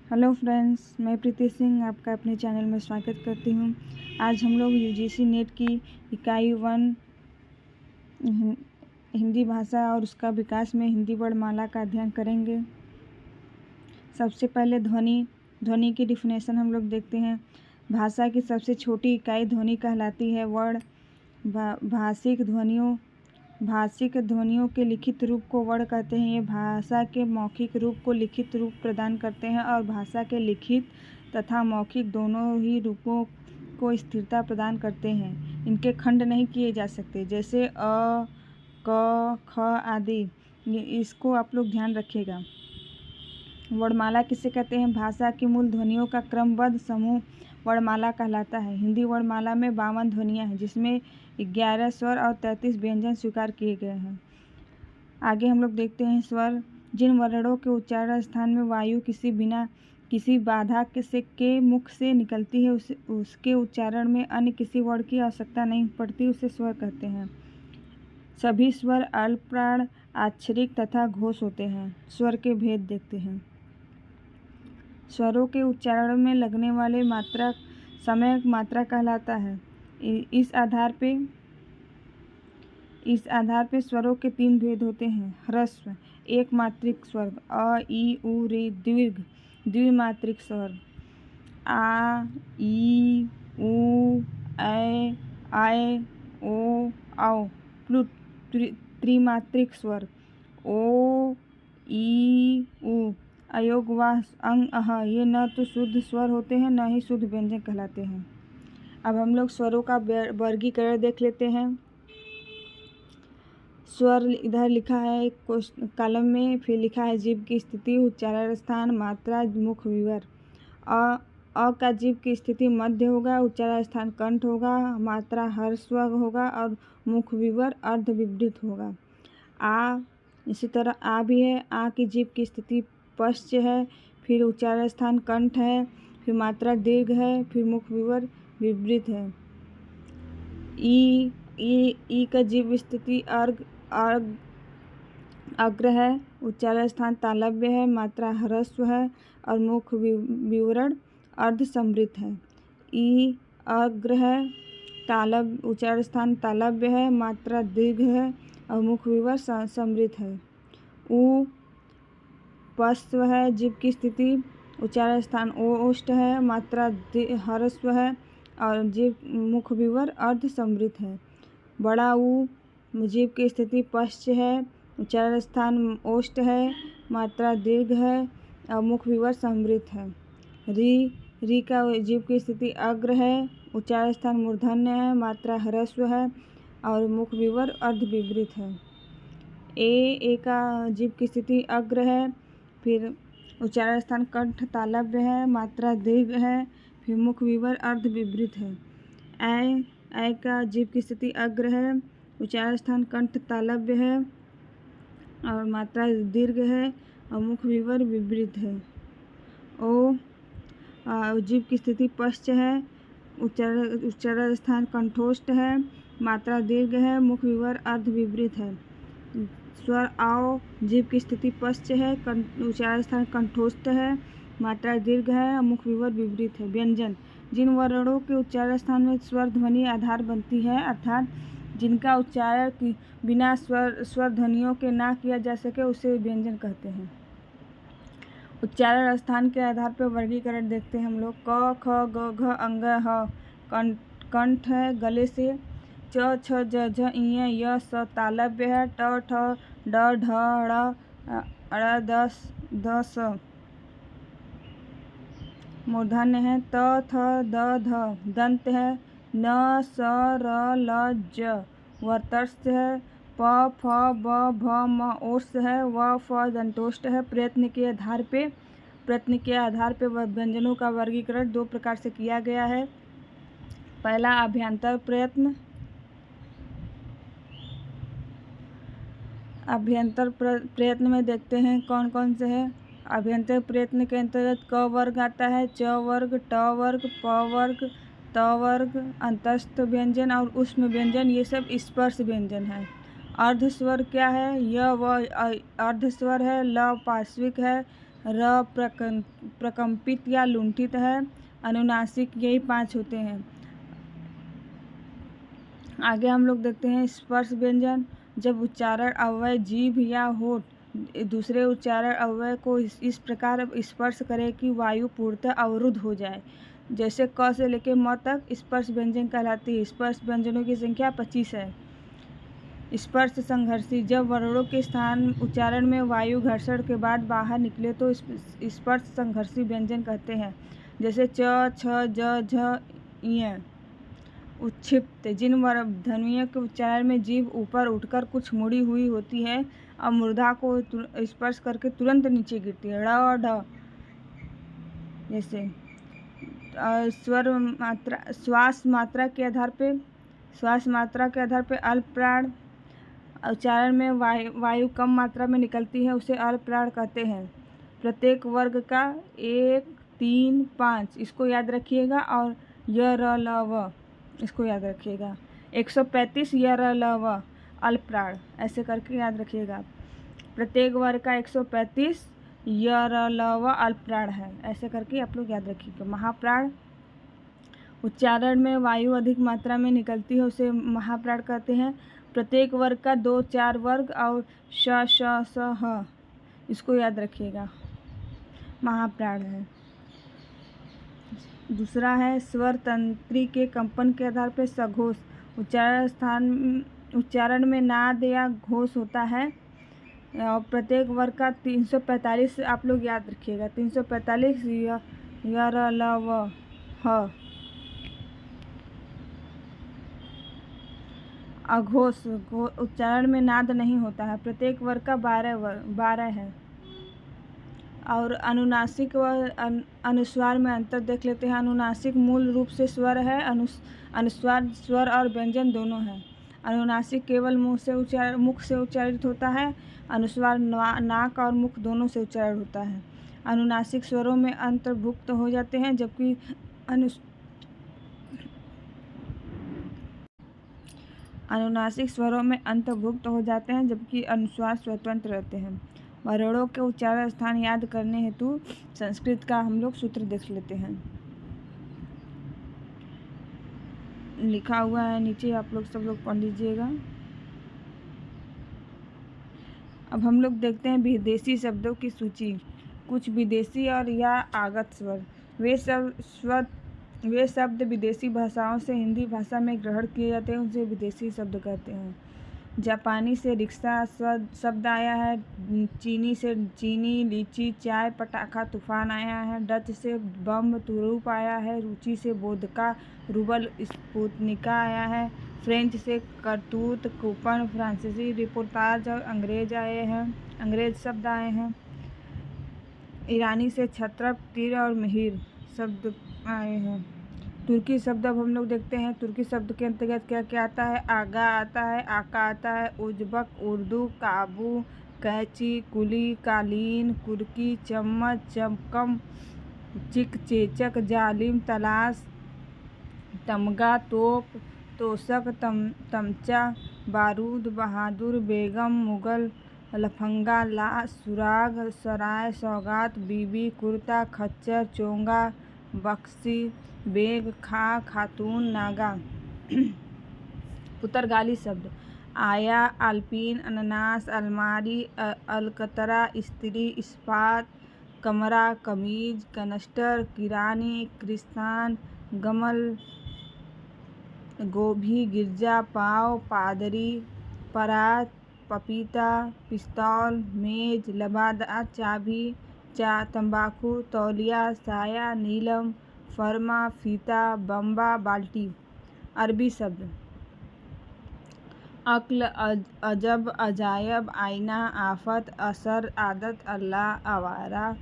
Hello friends, मैं प्रीति सिंह आपका अपने चैनल में स्वागत करती हूँ। आज हम लोग यूजीसी नेट की इकाई 1 हिंदी भाषा और उसका विकास में हिंदी वर्णमाला का अध्ययन करेंगे। सबसे पहले ध्वनि की डिफिनेशन हम लोग देखते हैं। भाषा की सबसे छोटी इकाई ध्वनि कहलाती है। वर्ण भाषिक ध्वनियों के लिखित रूप को वर्ण कहते हैं। ये भाषा के मौखिक रूप को लिखित रूप प्रदान करते हैं और भाषा के लिखित तथा मौखिक दोनों ही रूपों को स्थिरता प्रदान करते हैं। इनके खंड नहीं किए जा सकते, जैसे अ, क, ख आदि। इसको आप लोग ध्यान रखिएगा। वर्णमाला किसे कहते हैं? भाषा की मूल ध्वनियों का क्रमबद्ध समूह वर्णमाला कहलाता है। हिंदी वर्णमाला में 52 ध्वनियाँ हैं, जिसमें 11 स्वर और 33 व्यंजन स्वीकार किए गए हैं। आगे हम लोग देखते हैं स्वर। जिन वर्णों के उच्चारण स्थान में वायु किसी बाधा के मुख से निकलती है, उसके उच्चारण में अन्य किसी वर्ण की आवश्यकता नहीं पड़ती, उसे स्वर कहते हैं। सभी स्वर अल्पप्राण, आक्षरिक तथा घोष होते हैं। स्वर के भेद देखते हैं। स्वरों के उच्चारण में लगने वाले मात्रा समय मात्रा कहलाता है। इस आधार पे स्वरों के 3 भेद होते हैं। ह्रस्व एक मात्रिक स्वर अ, ई, उ, री। दीर्घ द्विमात्रिक स्वर आ, ई, उ, ऐ, आय, ओ, औ। प्लुत त्रिमात्रिक स्वर ओ, ई, उ। अयोग व अंग अह, ये न तो शुद्ध स्वर होते हैं न ही शुद्ध व्यंजन कहलाते हैं। अब हम लोग स्वरों का वर्गीकरण देख लेते हैं। स्वर इधर लिखा है एक कॉलम में, फिर लिखा है जीभ की स्थिति, उच्चारण स्थान, मात्रा, मुख विवर। अ का जीभ की स्थिति मध्य होगा, उच्चारण स्थान कंठ होगा, मात्रा ह्रस्व होगा और मुख विवर अर्ध विवृत होगा। आ इसी तरह आ भी है। आ की जीभ की स्थिति पश्च है, फिर उच्चारण स्थान कंठ है, फिर मात्रा दीर्घ है, फिर मुख विवर विवृत है। ई का जीभ स्थिति अग्र है, उच्चारण स्थान तालव्य है, मात्रा ह्रस्व है और मुख विवरण अर्ध समृद्ध है। ई अग्र है, उच्चारण स्थान तालव्य है, मात्रा दीर्घ है और मुख विवर समृद्ध है। उ पश्व है, जीभ की स्थिति उच्चारण स्थान ओष्ठ है, मात्रा ह्रस्व है और जीभ मुख विवर अर्ध समृद्ध है। बड़ा उ जीभ की स्थिति पश्च है, उच्चारण स्थान ओष्ठ है, मात्रा दीर्घ है और मुख विवर समृद्ध है। री का जीभ की स्थिति अग्र है, उच्चारण स्थान मूर्धन्य है, मात्रा ह्रस्व है और मुख विवर अर्ध विवृत है। ए का जीभ की स्थिति अग्र है, फिर उच्चारण स्थान कंठ तालव्य है, मात्रा दीर्घ है, फिर मुख विवर अर्ध विवृत है। ऐ का जीभ की स्थिति अग्र है, उच्चारण स्थान कंठ तालव्य है और मात्रा दीर्घ है और मुख विवर विवृत है। ओ जीभ की स्थिति पश्च है, उच्चारण स्थान कंठोष्ठ है, मात्रा दीर्घ है, मुख विवर अर्ध विवृत है। स्वर आओ जीभ की स्थिति पश्च है, उच्चारण स्थान कंठोष्ठ है, मात्रा दीर्घ है और मुख विवर विवृत है। व्यंजन जिन वर्णों के उच्चारण स्थान में स्वर ध्वनि आधार बनती है, अर्थात जिनका उच्चारण बिना स्वर ध्वनियों के ना किया जा सके, उसे व्यंजन कहते हैं। उच्चारण स्थान के आधार पर वर्गीकरण देखते हैं हम लोग। क, ख, ग, घ, अंग, ह कंठ है, गले से। च, छ, ज, झ, ञ, य, स तालव्य है। ट, ठ, ड, ढ, ड़, द, स मूर्धन्य है। त, थ, द, ध दंत है। न, स, र, ल, ज वर्तस्थ है। प, फ, ब, भ, म ओष्ठ है। व, फ दंतोष्ठ है। प्रयत्न के आधार पे व्यंजनों का वर्गीकरण 2 प्रकार से किया गया है। पहला अभ्यंतर प्रयत्न। अभ्यंतर प्रयत्न में देखते हैं कौन कौन से है। अभ्यंतर प्रयत्न के अंतर्गत क वर्ग आता है, च वर्ग, ट वर्ग, प वर्ग, त वर्ग, अंतस्थ व्यंजन और ऊष्म व्यंजन, ये सब स्पर्श व्यंजन है। अर्ध स्वर क्या है? य व अर्ध स्वर है। ल पार्श्विक है। र प्रकंपित या लुंठित है। अनुनासिक, यही 5 होते हैं। आगे हम लोग देखते हैं स्पर्श व्यंजन। जब उच्चारण अव्यय जीभ या होठ दूसरे उच्चारण अव्यय को इस प्रकार स्पर्श करे कि वायु पूर्णतः अवरुद्ध हो जाए, जैसे क से लेकर म तक, स्पर्श व्यंजन कहलाती है। स्पर्श व्यंजनों की संख्या 25 है। स्पर्श संघर्षी, जब वर्णों के स्थान उच्चारण में वायु घर्षण के बाद बाहर निकले तो स्पर्श संघर्षी व्यंजन कहते हैं, जैसे च, छ, ज, झ, ञ। उच्छिप्त, जिन ध्वनियों के उच्चारण में जीभ ऊपर उठकर कुछ मुड़ी हुई होती है और मूर्धा को स्पर्श करके तुरंत नीचे गिरती है, ड़, ढ। जैसे श्वास मात्रा के आधार पे अल्प प्राण, उच्चारण में वायु कम मात्रा में निकलती है, उसे अल्प प्राण कहते हैं। प्रत्येक वर्ग का 1, 3, 5 इसको याद रखिएगा, और य, र, ल, व इसको याद रखिएगा। 135 य, र, ल, व अल्प प्राण, ऐसे करके याद रखिएगा। प्रत्येक वर्ग का 135 य, र, ल, व अल्प प्राण है, ऐसे करके आप लोग याद रखिएगा। महाप्राण, उच्चारण में वायु अधिक मात्रा में निकलती है, उसे महाप्राण कहते हैं। प्रत्येक वर्ग का 2, 4 वर्ग, और श, श, स, ह इसको याद रखिएगा, महाप्राण है। दूसरा है स्वर तंत्री के कंपन के आधार पर सघोष, उच्चारण में नाद या घोष होता है, और प्रत्येक वर्ग का 345 आप लोग याद रखिएगा। 345 य, र, ल, व, ह। अघोष, उच्चारण में नाद नहीं होता है, प्रत्येक वर्ग का 12 है। और अनुनासिक व अनुस्वार में अंतर देख लेते हैं। अनुनासिक मूल रूप से स्वर है, अनुस्वार स्वर और व्यंजन दोनों हैं। अनुनासिक केवल मुख से उच्चारित होता है, अनुस्वार नाक और मुख दोनों से उच्चारण होता है। अनुनासिक स्वरों में अंतर्भुक्त हो जाते हैं, जबकि अनुनासिक स्वरों में अंतर्भुक्त हो जाते हैं, जबकि अनुस्वार स्वतंत्र रहते हैं। वर्णों के उच्चारण स्थान याद करने हेतु संस्कृत का हम लोग सूत्र देख लेते हैं। लिखा हुआ है नीचे, आप लोग सब लोग पढ़ लीजिएगा। अब हम लोग देखते हैं विदेशी शब्दों की सूची। कुछ विदेशी और या आगत स्वर, वे शब्द विदेशी भाषाओं से हिंदी भाषा में ग्रहण किए जाते हैं, उसे विदेशी शब्द कहते हैं। जापानी से रिक्शा शब्द आया है, चीनी से चीनी, लीची, चाय, पटाखा, तूफान आया है। डच से बम, तुरूप आया है। रूसी से वोदका, रूबल, स्पुतनिका आया है। फ्रेंच से करतूत, कूपन, फ्रांसीसी रिपोर्टाज और अंग्रेज शब्द आए हैं। ईरानी से छत्रप, तीर और मिहिर शब्द आए हैं। तुर्की शब्द अब हम लोग देखते हैं। तुर्की शब्द के अंतर्गत क्या क्या आता है? आगा आता है, आका आता है, उज़्बक, उर्दू, काबू, कैंची, कुली, कालीन, कुर्की, चम्मच, चमकम, चिक, चेचक, जालिम, तलाश, तमगा, तोप, तोशक, तमचा, बारूद, बहादुर, बेगम, मुगल, लफंगा, लाश, सुराग, सराय, सौगात, बीबी, कुर्ता, खच्चर, चोंगा, बक्सी, बेग, खातून, नागा। पुर्तगाली शब्द आया, अल्पिन, अनानास, अलमारी, अलकतरा, स्त्री, इस्पात, कमरा, कमीज, कनस्टर, किरानी, क्रिस्तान, गमल, गोभी, गिरजा, पाव, पादरी, परात, पपीता, पिस्तौल, मेज, लबादा, चाबी, तंबाकू, तौलिया, साया, नीलम, फरमा, फीता, बम्बा, बाल्टी। अरबी शब्द अक्ल, अजब, अजायब, आईना, आफत, असर, आदत, अल्लाह, आवारा,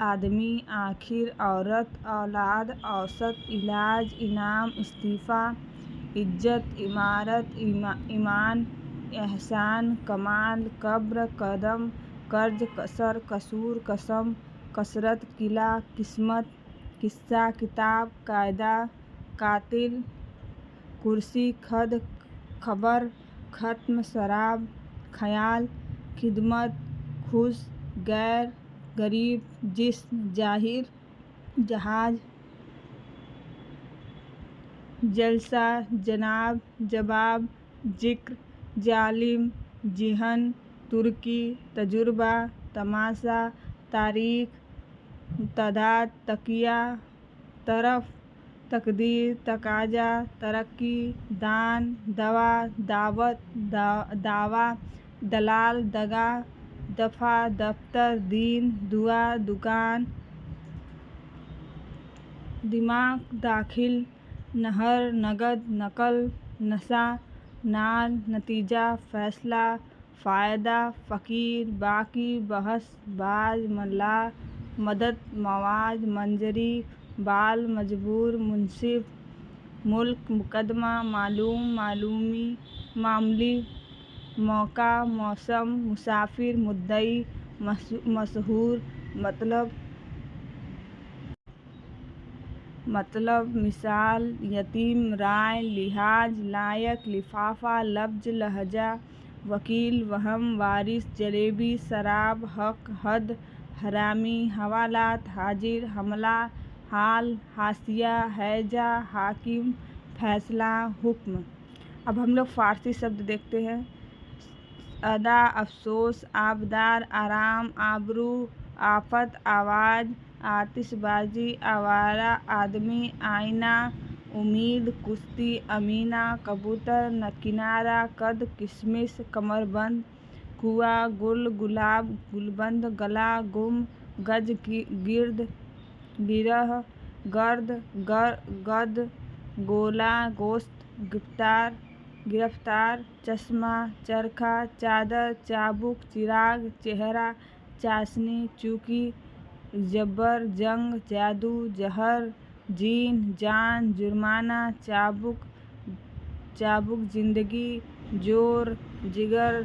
आदमी, आखिर, औरत, औलाद, औसत, इलाज, इनाम, इस्तीफ़ा, इज्जत, इमारत, ईमान, एहसान, कमाल, कब्र, कदम, कर्ज, कसर, कसूर, कसम, कसरत, किला, किस्मत, किस्सा, किताब, कायदा, कातिल, कुर्सी, खद, खबर, खत्म, शराब, ख्याल, खिदमत, खुश, गैर, गरीब, जिस्म, जाहिर, जहाज, जलसा, जनाब, जवाब, जिक्र, जालिम, जिहन, तुर्की, तजुर्बा, तमाशा, तारीख, तादाद, तकिया, तरफ, तकदीर, तकाजा, तरक्की, दान, दवा, दावत, दावा, दलाल, दगा, दफ़ा, दफ्तर, दीन, दुआ, दुकान, दिमाग, दाखिल, नहर, नगद, नकल, नशा, नाल, नतीजा, फैसला, फ़ायदा, फ़कीर, बाकी, बहस, बाज, मल्ला, मदद, मवाज, मंजरी, बाल, मजबूर, मुंसिफ, मुल्क, मुकदमा, मालूम, मालूमी, मामली, मौका, मौसम, मुसाफिर, मुद्दई, मशहूर, मतलब, मिसाल, यतीम, राय, लिहाज, लायक, लिफाफा, लफ्ज, लहजा, वकील, वहम, वारिस, जलेबी, शराब, हक, हद, हरामी, हवालात, हाजिर, हमला, हाल, हाशिया, हैजा, हाकिम, फैसला, हुक्म। अब हम लोग फ़ारसी शब्द देखते हैं। अदा, अफसोस, आबदार, आराम, आबरू, आफत, आवाज़, आतिशबाजी, आवारा, आदमी, आईना, उम्मीद, कुश्ती, अमीना, कबूतर, किनारा, कद, किशमिश, कमरबंद, कुआ, गुल, गुलाब, गुलबंद, गला, गुम, गज, गिर्द, गिरह, गर्द, गद, गोला, गोश्त, गिरफ्तार, चश्मा, चरखा, चादर, चाबुक, चिराग, चेहरा, चाशनी, चूकी, जबर, जंग, जादू, जहर, जीन, जान, जुर्माना, चाबुक, जिंदगी, जोर, जिगर,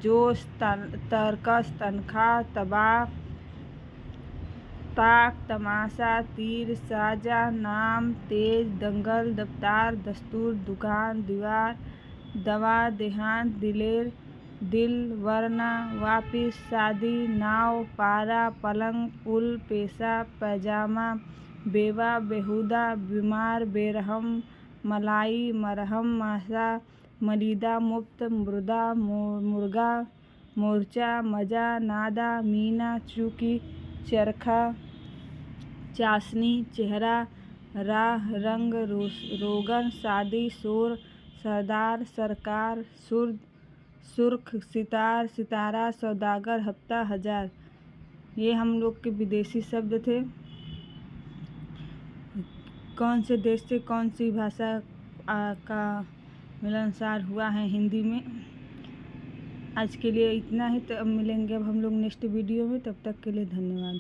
जोश, तरकस, तनख्वाह, तबाह, ताक, तमाशा, तीर, साजा, नाम, तेज, दंगल, दफ्तार, दस्तूर, दुकान, दीवार, दवा, देहांत, दिलेर, दिल, वरना, वापिस, शादी, नाव, पारा, पलंग, पुल, पेशा, पैजामा, बेवा, बेहुदा, बीमार, बेरहम, मलाई, मरहम, माशा, मलीदा, मुफ्त, मुर्दा, मुर्गा, मोर्चा, मजा, नादा, मीना, चूकी, चरखा, चाशनी, चेहरा, राह, रंग, रोगन, शादी, शोर, सरदार, सरकार, सुर्ख, सितार, सितारा, सौदागर, हफ्ता, हजार। ये हम लोग के विदेशी शब्द थे। कौन से देश से कौन सी भाषा का मिलनसार हुआ है हिंदी में। आज के लिए इतना ही। तो अब मिलेंगे अब हम लोग नेक्स्ट वीडियो में। तब तक के लिए धन्यवाद।